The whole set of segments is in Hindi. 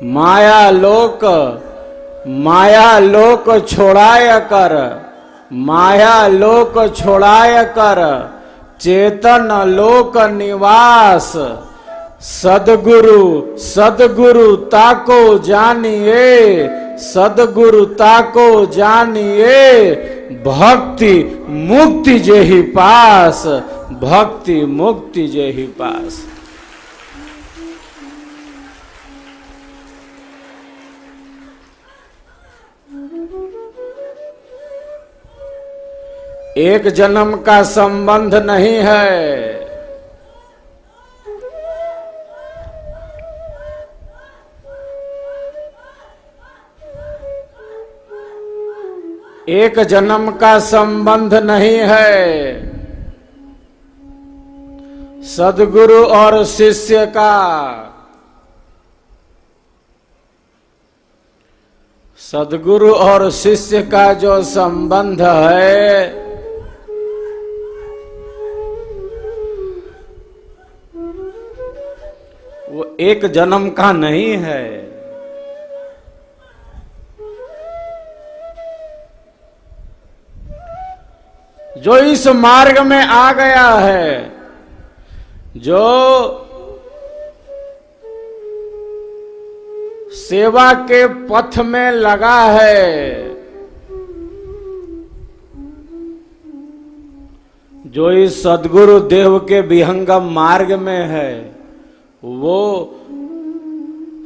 माया लोक छोड़ाय कर, माया लोक छोड़ाय कर, चेतन लोक निवास। सदगुरु सदगुरु ताको जानिए, सदगुरु ताको जानिए, भक्ति मुक्ति जेहि पास, भक्ति मुक्ति जेहि पास। एक जन्म का संबंध नहीं है, एक जन्म का संबंध नहीं है। सदगुरु और शिष्य का, सदगुरु और शिष्य का जो संबंध है वो एक जन्म का नहीं है। जो इस मार्ग में आ गया है, जो सेवा के पथ में लगा है, जो इस सद्गुरु देव के विहंगम मार्ग में है, वो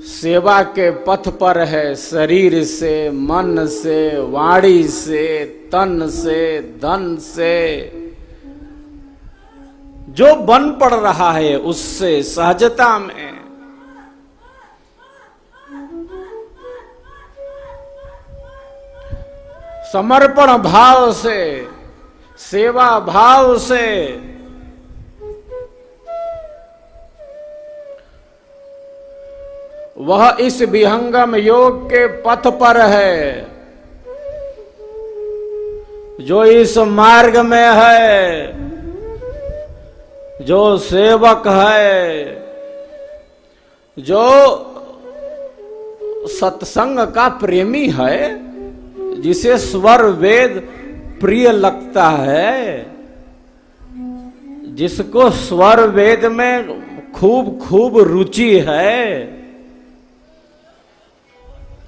सेवा के पथ पर है। शरीर से, मन से, वाणी से, तन से, धन से जो बन पड़ रहा है उससे सहजता में, समर्पण भाव से, सेवा भाव से वह इस विहंगम योग के पथ पर है। जो इस मार्ग में है, जो सेवक है, जो सत्संग का प्रेमी है, जिसे स्वर वेद प्रिय लगता है, जिसको स्वर वेद में खूब खूब रुचि है,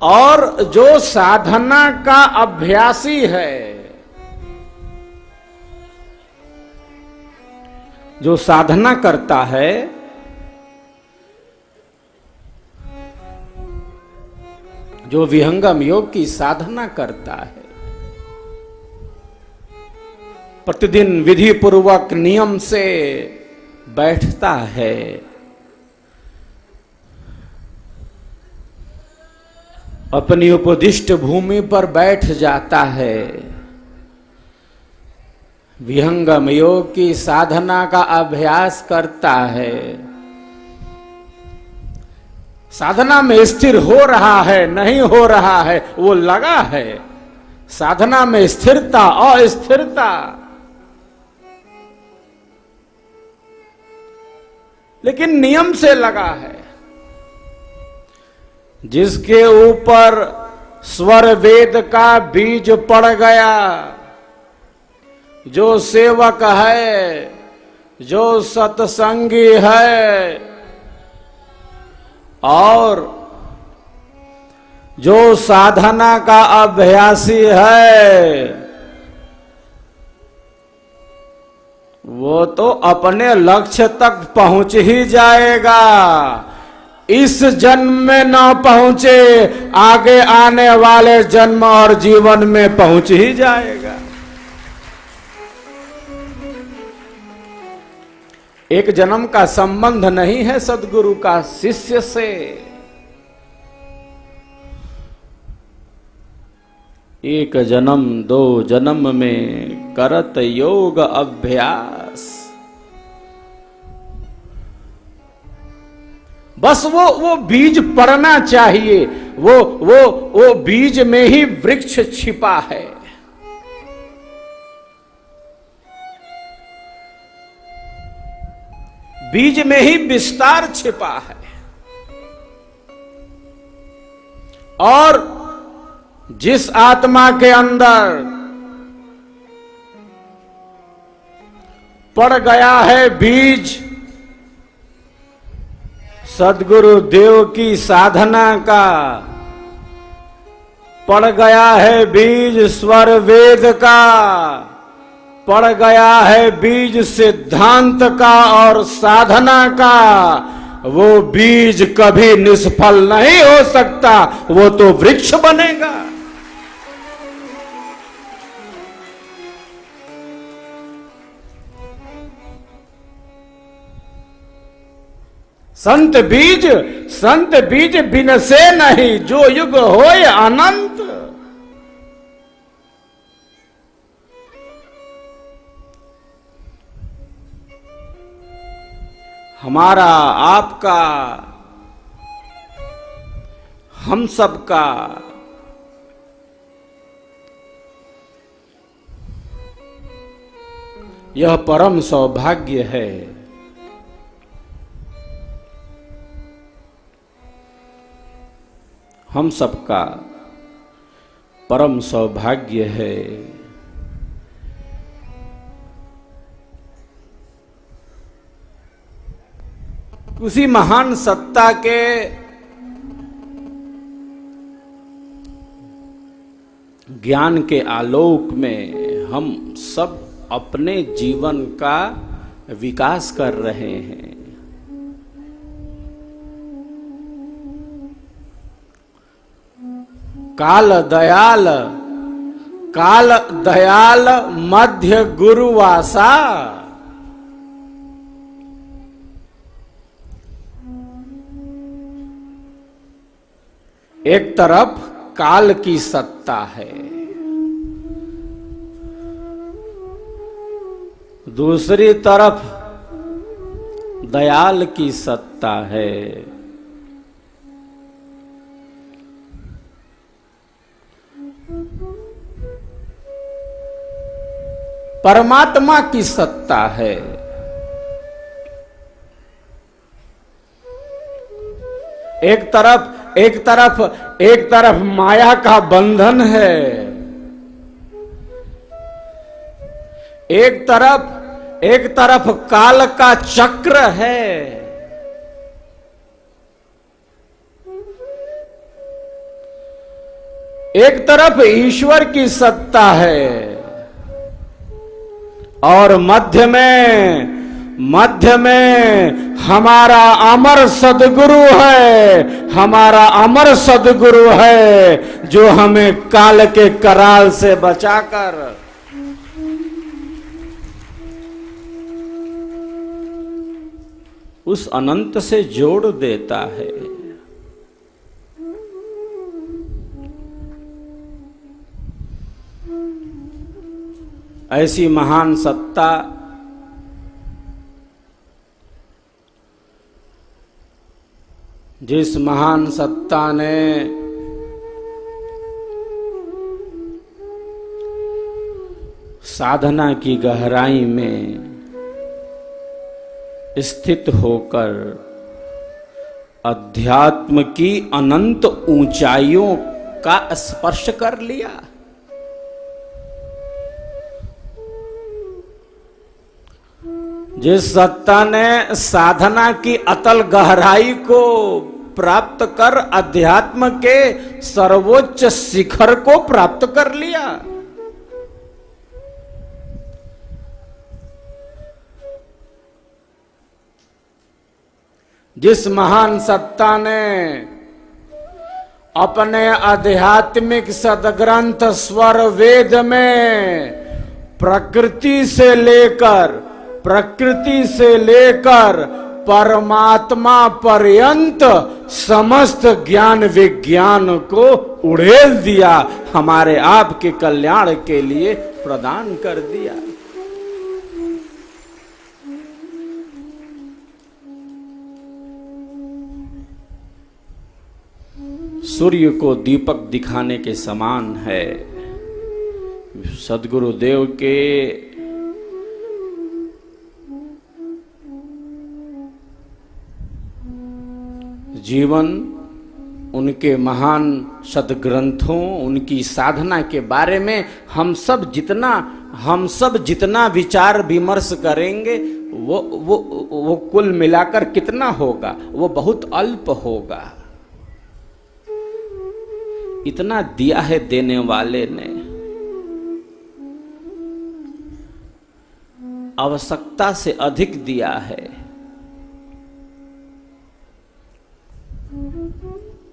और जो साधना का अभ्यासी है, जो साधना करता है, जो विहंगम योग की साधना करता है, प्रतिदिन विधि पूर्वक नियम से बैठता है, अपनी उपदिष्ट भूमि पर बैठ जाता है, विहंगम योग की साधना का अभ्यास करता है, साधना में स्थिर हो रहा है नहीं हो रहा है वो लगा है। साधना में स्थिरता अस्थिरता, लेकिन नियम से लगा है। जिसके ऊपर स्वर वेद का बीज पड़ गया, जो सेवक है, जो सत्संगी है, और जो साधना का अभ्यासी है, वो तो अपने लक्ष्य तक पहुंच ही जाएगा। इस जन्म में ना पहुंचे, आगे आने वाले जन्म और जीवन में पहुंच ही जाएगा। एक जन्म का संबंध नहीं है सद्गुरु का शिष्य से। एक जन्म दो जन्म में करत योग अभ्यास, बस वो बीज पड़ना चाहिए। वो बीज में ही वृक्ष छिपा है। बीज में ही विस्तार छिपा है। और जिस आत्मा के अंदर पड़ गया है बीज सदगुरु देव की साधना का, पड़ गया है बीज स्वर वेद का, पड़ गया है बीज सिद्धांत का और साधना का, वो बीज कभी निष्फल नहीं हो सकता, वो तो वृक्ष बनेगा। संत बीज बिनसे नहीं, जो युग होय अनंत। हमारा, आपका, हम सबका यह परम सौभाग्य है हम सबका परम सौभाग्य है उसी महान सत्ता के ज्ञान के आलोक में हम सब अपने जीवन का विकास कर रहे हैं। काल दयाल मध्य गुरुवासा, एक तरफ काल की सत्ता है, दूसरी तरफ दयाल की सत्ता है। परमात्मा की सत्ता है। एक तरफ माया का बंधन है, एक तरफ काल का चक्र है। एक तरफ ईश्वर की सत्ता है और मध्य में हमारा अमर सदगुरु है, हमारा अमर सदगुरु है जो हमें काल के कराल से बचाकर उस अनंत से जोड़ देता है। ऐसी महान सत्ता जिस महान सत्ता ने साधना की गहराई में स्थित होकर अध्यात्म की अनंत ऊंचाइयों का स्पर्श कर लिया, जिस सत्ता ने साधना की अतल गहराई को प्राप्त कर अध्यात्म के सर्वोच्च शिखर को प्राप्त कर लिया, जिस महान सत्ता ने अपने आध्यात्मिक सदग्रंथ स्वर वेद में प्रकृति से लेकर परमात्मा पर्यंत समस्त ज्ञान विज्ञान को उड़ेल दिया, हमारे आपके कल्याण के लिए प्रदान कर दिया। सूर्य को दीपक दिखाने के समान है सद्गुरु देव के जीवन उनके महान सद्ग्रंथों, उनकी साधना के बारे में हम सब जितना विचार विमर्श करेंगे वो कुल मिलाकर कितना होगा? वो बहुत अल्प होगा। इतना दिया है देने वाले ने, आवश्यकता से अधिक दिया है।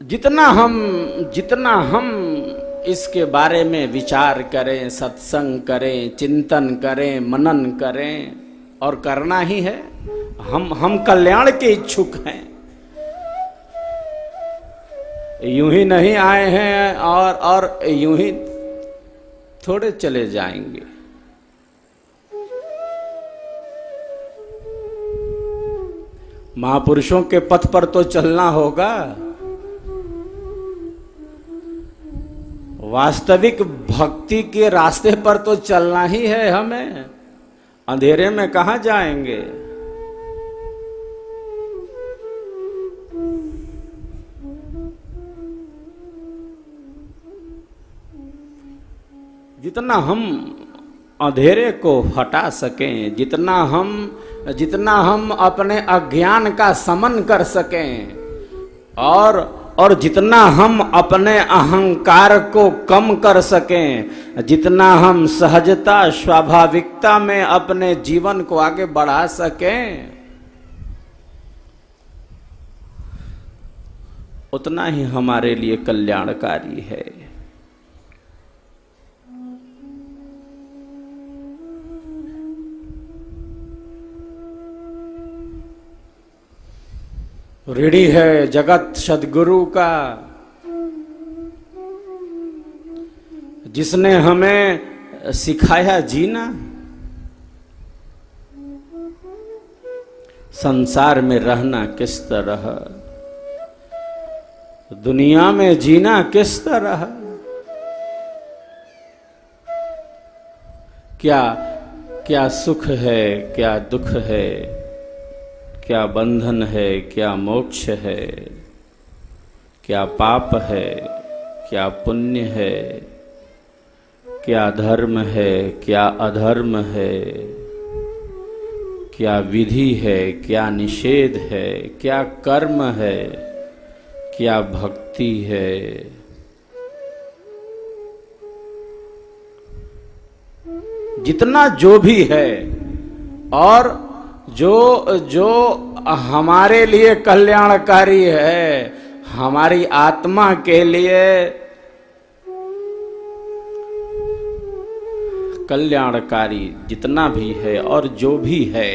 जितना हम इसके बारे में विचार करें, सत्संग करें, चिंतन करें, मनन करें, और करना ही है। हम कल्याण के इच्छुक हैं। यूं ही नहीं आए हैं और यूं ही थोड़े चले जाएंगे। महापुरुषों के पथ पर तो चलना होगा। वास्तविक भक्ति के रास्ते पर तो चलना ही है हमें। अंधेरे में कहां जाएंगे? जितना हम अंधेरे को हटा सकें, जितना हम अपने अज्ञान का शमन कर सकें, और जितना हम अपने अहंकार को कम कर सकें, जितना हम सहजता स्वाभाविकता में अपने जीवन को आगे बढ़ा सकें, उतना ही हमारे लिए कल्याणकारी है। ऋणी है जगत सद्गुरु का, जिसने हमें सिखाया जीना। संसार में रहना किस तरह, दुनिया में जीना किस तरह, क्या सुख है, क्या दुख है, क्या बंधन है, क्या मोक्ष है, क्या पाप है, क्या पुण्य है, क्या धर्म है, क्या अधर्म है, क्या विधि है, क्या निषेध है, क्या कर्म है, क्या भक्ति है। जितना जो भी है, और जो हमारे लिए कल्याणकारी है, हमारी आत्मा के लिए कल्याणकारी जितना भी है और जो भी है,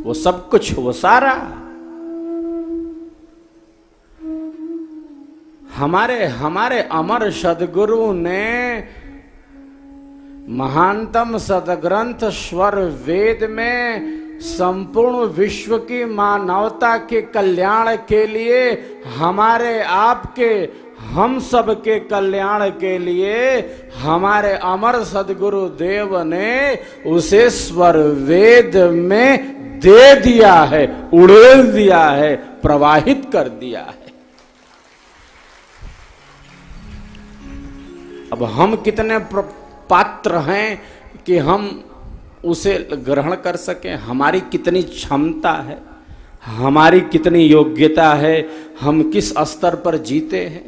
वो सब कुछ, वो सारा हमारे अमर सद्गुरु ने महानतम सदग्रंथ स्वर वेद में संपूर्ण विश्व की मानवता के कल्याण के लिए, हमारे आपके, हम सब के कल्याण के लिए, हमारे अमर सद्गुरु देव ने उसे स्वर वेद में दे दिया है, उड़ेल दिया है, प्रवाहित कर दिया है। अब हम कितने पात्र हैं कि हम उसे ग्रहण कर सकें? हमारी कितनी क्षमता है, हमारी कितनी योग्यता है, हम किस स्तर पर जीते हैं?